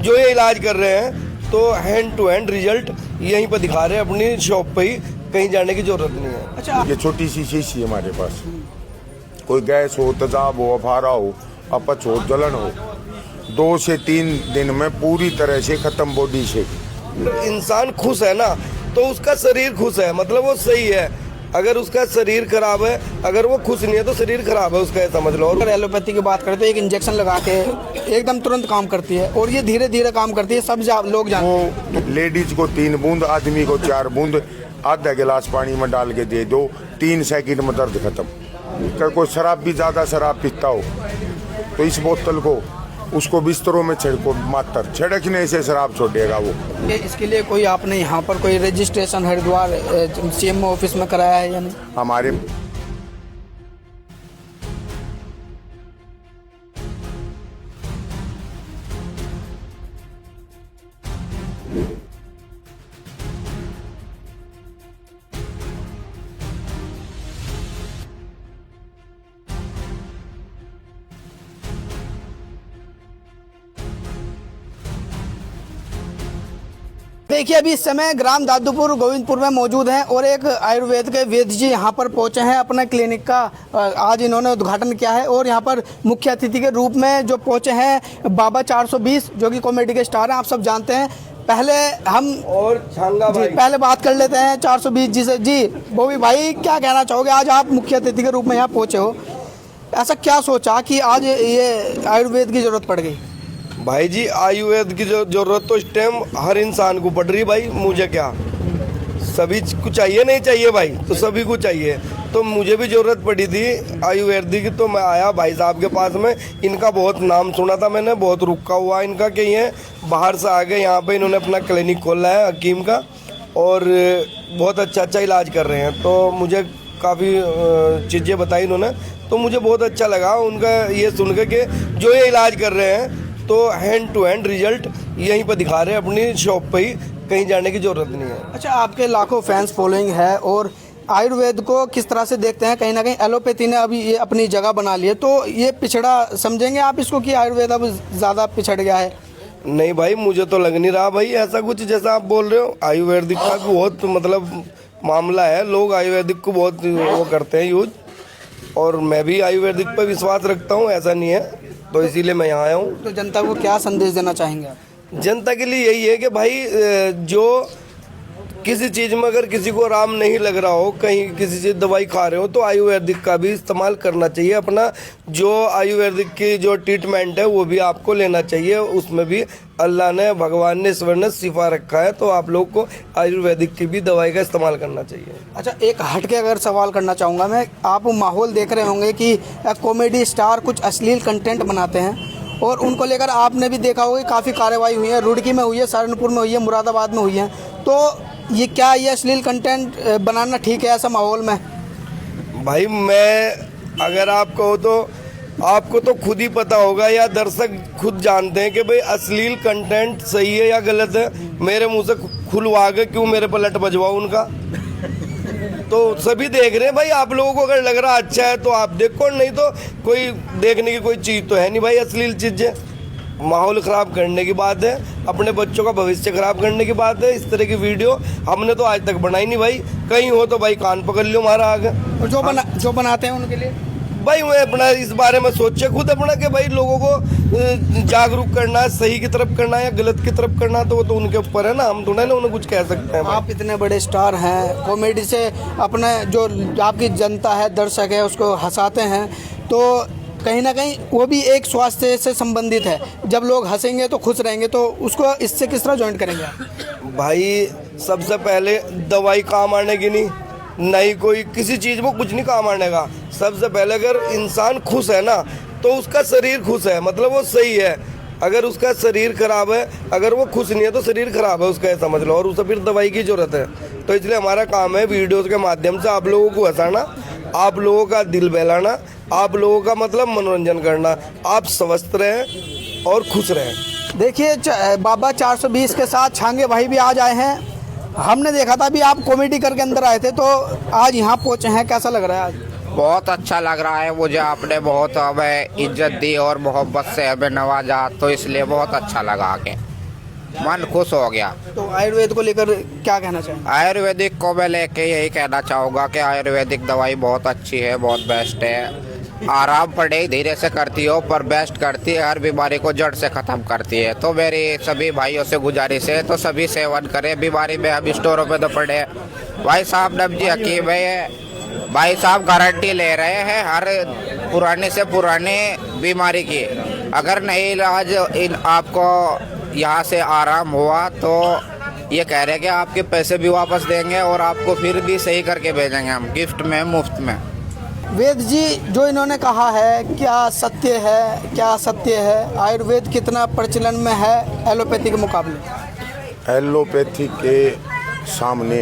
जो ये इलाज कर रहे हैं तो हैंड टू हैंड रिजल्ट यहीं पर दिखा रहे हैं अपनी शॉप पे ही, कहीं जाने की जरूरत नहीं है। अच्छा, ये छोटी सी शीशी है हमारे पास। कोई गैस हो, तेजाब हो, अफारा हो, अपच हो, जलन हो, 2 से 3 दिन में पूरी तरह से खत्म बॉडी से। इंसान खुश है ना तो उसका शरीर खुश है, मतलब वो सही है। अगर उसका शरीर खराब है, अगर वो खुश नहीं है तो शरीर खराब है उसका, ऐसा समझ लो। अगर एलोपैथी की बात करें तो एक इंजेक्शन लगा के एकदम तुरंत काम करती है और ये धीरे धीरे काम करती है, सब लोग जानते हैं। वो लेडीज को 3 बूंद, आदमी को 4 बूंद आधा गिलास पानी में डाल के दे दो, 3 सेकंड में दर्द खत्म। अगर कोई शराब भी ज्यादा शराब पीता हो तो इस बोतल को उसको बिस्तरों में छिड़को, मात्र छिड़कने से शराब छोड़ेगा वो। इसके लिए कोई आपने यहाँ पर कोई रजिस्ट्रेशन हरिद्वार सीएमओ ऑफिस में कराया है या नहीं? हमारे देखिए अभी इस समय ग्राम दादूपुर गोविंदपुर में मौजूद हैं और एक आयुर्वेद के वैद्य जी यहाँ पर पहुँचे हैं। अपने क्लिनिक का आज इन्होंने उद्घाटन किया है और यहाँ पर मुख्य अतिथि के रूप में जो पहुँचे हैं बाबा 420, जो कि कॉमेडी के स्टार हैं, आप सब जानते हैं। पहले हम और छांगा भाई पहले बात कर लेते हैं 420 जी से। जी बोवी भाई, क्या कहना चाहोगे? आज आप मुख्य अतिथि के रूप में यहाँ पहुँचे हो, ऐसा क्या सोचा कि आज ये आयुर्वेद की जरूरत पड़ गई? भाई जी, आयुर्वेद की जो जरूरत तो इस टाइम हर इंसान को पड़ रही है भाई। मुझे क्या, सभी को चाहिए नहीं चाहिए भाई, तो सभी को चाहिए। तो मुझे भी जरूरत पड़ी थी आयुर्वेद की, तो मैं आया भाई साहब के पास में। इनका बहुत नाम सुना था मैंने, बहुत रुका हुआ इनका कि ये बाहर से आ गए यहाँ पे इन्होंने अपना क्लिनिक खोला है हकीम का, और बहुत अच्छा इलाज कर रहे हैं। तो मुझे काफ़ी चीज़ें बताई इन्होंने, तो मुझे बहुत अच्छा लगा उनका ये सुन के कि जो ये इलाज कर रहे हैं तो हैंड टू हैंड रिजल्ट यहीं पर दिखा रहे हैं अपनी शॉप पे ही, कहीं जाने की ज़रूरत नहीं है। अच्छा, आपके लाखों फैंस फॉलोइंग है और आयुर्वेद को किस तरह से देखते हैं? कहीं ना कहीं एलोपैथी ने अभी ये अपनी जगह बना ली है, तो ये पिछड़ा समझेंगे आप इसको कि आयुर्वेद अब ज़्यादा पिछड़ गया है? नहीं भाई, मुझे तो लग नहीं रहा भाई ऐसा कुछ जैसा आप बोल रहे हो। आयुर्वेदिक का भी बहुत मतलब मामला है, लोग आयुर्वेदिक को बहुत वो करते हैं यूज, और मैं भी आयुर्वेदिक पर विश्वास रखता हूँ, ऐसा नहीं है। तो इसीलिए मैं यहाँ आया हूँ। तो जनता को क्या संदेश देना चाहेंगे आप? जनता के लिए यही है कि भाई जो किसी चीज़ में अगर किसी को आराम नहीं लग रहा हो, कहीं किसी चीज़ दवाई खा रहे हो, तो आयुर्वेदिक का भी इस्तेमाल करना चाहिए। अपना जो आयुर्वेदिक की जो ट्रीटमेंट है वो भी आपको लेना चाहिए। उसमें भी अल्लाह ने, भगवान ने, ईश्वर ने शिफा रखा है, तो आप लोग को आयुर्वेदिक की भी दवाई का इस्तेमाल करना चाहिए। अच्छा, एक हटके अगर सवाल करना चाहूँगा मैं, आप माहौल देख रहे होंगे कि कॉमेडी स्टार कुछ अश्लील कंटेंट बनाते हैं और उनको लेकर आपने भी देखा होगा काफ़ी कार्रवाई हुई है, रुड़की में हुई है, सहारनपुर में हुई है, मुरादाबाद में हुई है। तो ये क्या ये अश्लील कंटेंट बनाना ठीक है ऐसा माहौल में? भाई मैं अगर आप कहो तो आपको तो खुद ही पता होगा, या दर्शक खुद जानते हैं कि भाई अश्लील कंटेंट सही है या गलत है। मेरे मुंह से खुलवा के क्यों मेरे पर लट बजवाओ उनका? तो सभी देख रहे हैं भाई। आप लोगों को अगर लग रहा अच्छा है तो आप देखो, नहीं तो कोई देखने की कोई चीज़ तो है नहीं भाई। अश्लील चीज़ें माहौल ख़राब करने की बात है, अपने बच्चों का भविष्य ख़राब करने की बात है। इस तरह की वीडियो हमने तो आज तक बनाई नहीं भाई। कहीं हो तो भाई कान पकड़ लो हमारा आगे। और जो बनाते हैं उनके लिए भाई मैं अपना इस बारे में सोचे खुद अपना कि भाई लोगों को जागरूक करना है, सही की तरफ करना है या गलत की तरफ करना है, तो वो तो उनके ऊपर है ना, हम थोड़ा ना उन्हें कुछ कह सकते हैं। आप इतने बड़े स्टार हैं, कॉमेडी से अपने जो आपकी जनता है, दर्शक है, उसको हंसाते हैं, तो कहीं ना कहीं वो भी एक स्वास्थ्य से संबंधित है। जब लोग हंसेंगे तो खुश रहेंगे, तो उसको इससे किस तरह ज्वाइन करेंगे आप? भाई सबसे पहले दवाई काम आने की नहीं कोई किसी चीज़ में कुछ नहीं काम आने का। सबसे पहले अगर इंसान खुश है ना तो उसका शरीर खुश है, मतलब वो सही है। अगर उसका शरीर खराब है, अगर वो खुश नहीं है तो शरीर खराब है उसका, समझ लो, और उसे फिर दवाई की जरूरत है। तो इसलिए हमारा काम है वीडियोज़ के माध्यम से आप लोगों को हंसाना, आप लोगों का दिल बहलाना, आप लोगों का मतलब मनोरंजन करना। आप स्वस्थ रहें और खुश रहें। देखिए बाबा 420 के साथ छांगे भाई भी आज आए हैं। हमने देखा था अभी आप कॉमेडी करके अंदर आए थे, तो आज यहाँ पहुँचे हैं, कैसा लग रहा है आज? बहुत अच्छा लग रहा है मुझे। आपने बहुत हमें इज्जत दी और मोहब्बत से हमें नवाजा, तो इसलिए बहुत अच्छा लगा आके। मन खुश हो गया। तो आयुर्वेद को लेकर क्या कहना चाहेंगे? आयुर्वेदिक को मैं लेके यही कहना चाहूँगा कि आयुर्वेदिक दवाई बहुत अच्छी है, बहुत बेस्ट है। आराम पड़े धीरे से करती हो पर बेस्ट करती है, हर बीमारी को जड़ से ख़त्म करती है। तो मेरी सभी भाइयों से गुजारिश है तो सभी सेवन करें। बीमारी में हम स्टोरों पे तो पड़े। भाई साहब नब्जी हकीम है, भाई साहब गारंटी ले रहे हैं हर पुराने से पुराने बीमारी की। अगर नहीं इलाज आपको यहाँ से आराम हुआ तो ये कह रहे हैं कि आपके पैसे भी वापस देंगे और आपको फिर भी सही करके भेजेंगे हम गिफ्ट में, मुफ्त में। वेद जी, जो इन्होंने कहा है क्या सत्य है, क्या असत्य है? आयुर्वेद कितना प्रचलन में है एलोपैथी के मुकाबले? एलोपैथी के सामने,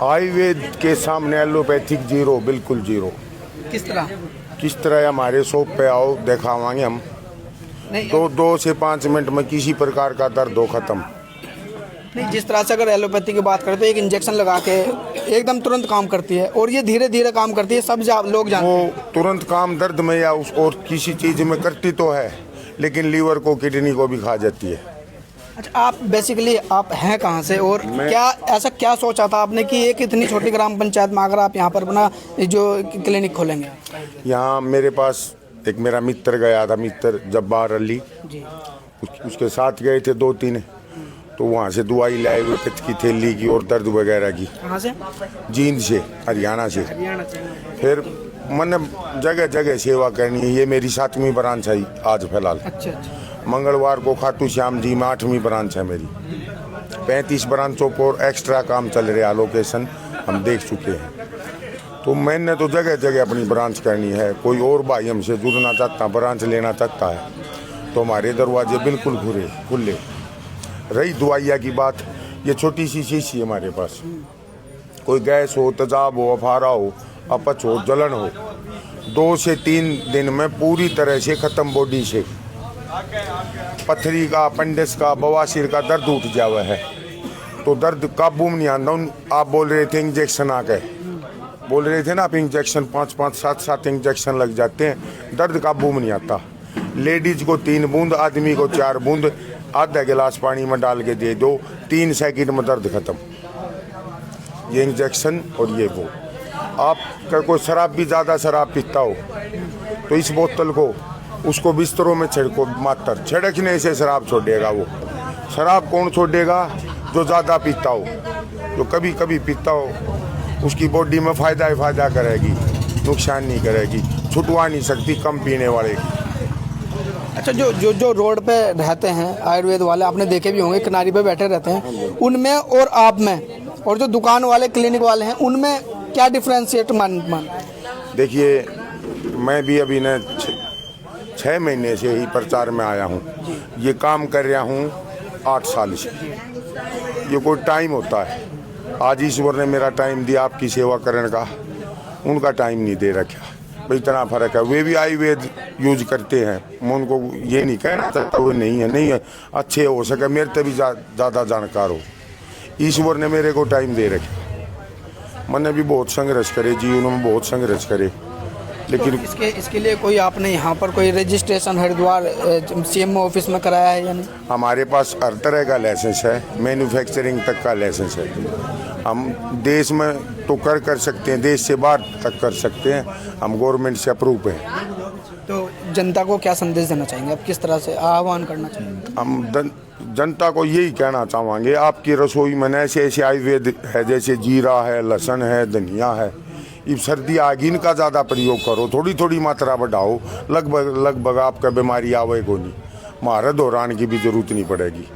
आयुर्वेद के सामने एलोपैथिक जीरो, बिल्कुल जीरो। किस तरह? किस तरह? हमारे शॉप पे आओ, दिखावांगे हम। नहीं, तो 2 से 5 मिनट में किसी प्रकार का दर्द हो खत्म। नहीं, जिस तरह से अगर एलोपैथी की बात करें तो एक इंजेक्शन लगा के एकदम तुरंत काम करती है और ये धीरे धीरे काम करती है, सब लोग जानते हैं। वो तुरंत काम दर्द में या उस और किसी चीज़ में करती तो है, लेकिन लीवर को, किडनी को भी खा जाती है। अच्छा, आप बेसिकली आप हैं कहाँ से और क्या ऐसा क्या सोचा था आपने कि एक इतनी छोटी ग्राम पंचायत में अगर आप यहाँ पर अपना जो क्लिनिक खोलेंगे? यहाँ मेरे पास एक मेरा मित्र गया था, मित्र जब्बार अली जी। उसके साथ गए थे 2-3, तो वहाँ से दवाई लाए हुए पित्त की थैली की और दर्द वगैरह की। कहाँ से? जींद से, हरियाणा से। हरियाणा से। फिर मैंने जगह जगह सेवा करनी है। ये मेरी 7वीं ब्रांच है आज फिलहाल। अच्छा अच्छा। मंगलवार को खाटू श्याम जी में 8वीं ब्रांच है मेरी। 35 ब्रांचों पर एक्स्ट्रा काम चल रहा है, लोकेशन हम देख चुके हैं। तो मैंने तो जगह जगह अपनी ब्रांच करनी है। कोई और भाई हमसे जुड़ना चाहता, ब्रांच लेना चाहता है तो हमारे दरवाजे बिल्कुल खुले। रही दवाइयाँ की बात, ये छोटी सी शीशी है हमारे पास। कोई गैस हो, तेजाब हो, अफारा हो, अपच हो, जलन हो, 2 से 3 दिन में पूरी तरह से ख़त्म बॉडी से। पथरी का, अपेंडिक्स का, बवासीर का दर्द उठ जावा है तो दर्द काबू में नहीं आता। आप बोल रहे थे इंजेक्शन आ गए, बोल रहे थे ना आप, इंजेक्शन 5-5, 7-7 इंजेक्शन लग जाते हैं, दर्द काबू में नहीं आता। लेडीज को 3 बूंद, आदमी को 4 बूंद आधा गिलास पानी में डाल के दे दो, 3 सेकंड में दर्द खत्म। ये इंजेक्शन और ये वो। आप कोई शराब भी ज़्यादा शराब पीता हो तो इस बोतल को उसको बिस्तरों में छिड़को, मात्र छिड़कने से शराब छोड़ेगा। वो शराब कौन छोड़ेगा? जो ज़्यादा पीता हो, जो कभी कभी पीता हो, उसकी बॉडी में फ़ायदा ही फ़ायदा करेगी, नुकसान नहीं करेगी, छुटवा नहीं सकती कम पीने वाले। अच्छा, जो रोड पे रहते हैं आयुर्वेद वाले, आपने देखे भी होंगे, किनारे पे बैठे रहते हैं, उनमें और आप में, और जो दुकान वाले, क्लिनिक वाले हैं, उनमें क्या डिफ्रेंशिएट मान? देखिए, मैं भी अभी न 6 महीने से ही प्रचार में आया हूँ। ये काम कर रहा हूँ 8 साल से। ये कोई टाइम होता है? आज ईश्वर ने मेरा टाइम दिया आपकी सेवा करने का, उनका टाइम नहीं दे रखा। भाई इतना फ़र्क है। वे भी आयुर्वेद यूज करते हैं, मैं उनको ये नहीं कहना चाहता वो नहीं है, अच्छे हो सके, मेरे से भी ज़्यादा जानकार हो। ईश्वर ने मेरे को टाइम दे रखा। मैंने भी बहुत संघर्ष करे, जीवन में बहुत संघर्ष करे, लेकिन तो इसके लिए कोई आपने यहाँ पर कोई रजिस्ट्रेशन हरिद्वार CMO ऑफिस में कराया है या नहीं? हमारे पास हर तरह का लाइसेंस है, मैन्युफैक्चरिंग तक का लाइसेंस है। हम देश में तो कर सकते हैं, देश से बाहर तक कर सकते हैं, हम गवर्नमेंट से अप्रूव हैं। तो जनता को क्या संदेश देना चाहेंगे आप, किस तरह से आह्वान करना चाहेंगे? हम जनता को यही कहना चाहेंगे, आपकी रसोई में ऐसे ऐसे आयुर्वेद है, जैसे जीरा है, लहसुन है, धनिया है। ये सर्दी आगे इनका ज़्यादा प्रयोग करो, थोड़ी थोड़ी मात्रा बढ़ाओ, लगभग आपका बीमारी आवे को नहीं, महारत दौरान की भी जरूरत नहीं पड़ेगी।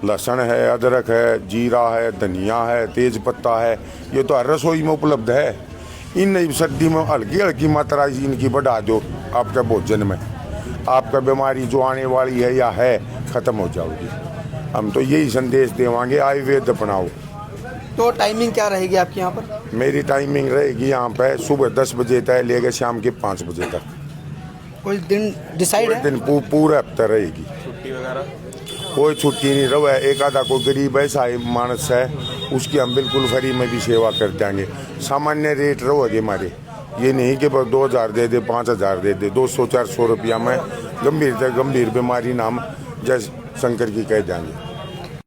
लहसुन है, अदरक है, जीरा है, धनिया है, तेज पत्ता है, ये तो हर रसोई में उपलब्ध है। इन सर्दी में हल्की मात्रा इनकी बढ़ा दो आपके भोजन में, आपका बीमारी जो आने वाली है या है ख़त्म हो जाएगी। हम तो यही संदेश देवांगे, आयुर्वेद अपनाओ। तो टाइमिंग क्या रहेगी आपकी यहाँ पर? मेरी टाइमिंग रहेगी यहाँ पे सुबह 10 बजे तक लेकर शाम के 5 बजे तक। कोई दिन डिसाइड है? दिन पूरा हफ्ता रहेगी। छुट्टी वगैरह कोई छुट्टी नहीं रहा। एक आधा कोई गरीब ऐसा मानस है, उसकी हम बिल्कुल फ्री में भी सेवा कर देंगे। सामान्य रेट रहोगे हमारे, ये नहीं कि 2000 दे दे, 5000 दे दे, 200-400 रुपया में गंभीर बीमारी नाम जैसे शंकर की कह देंगे।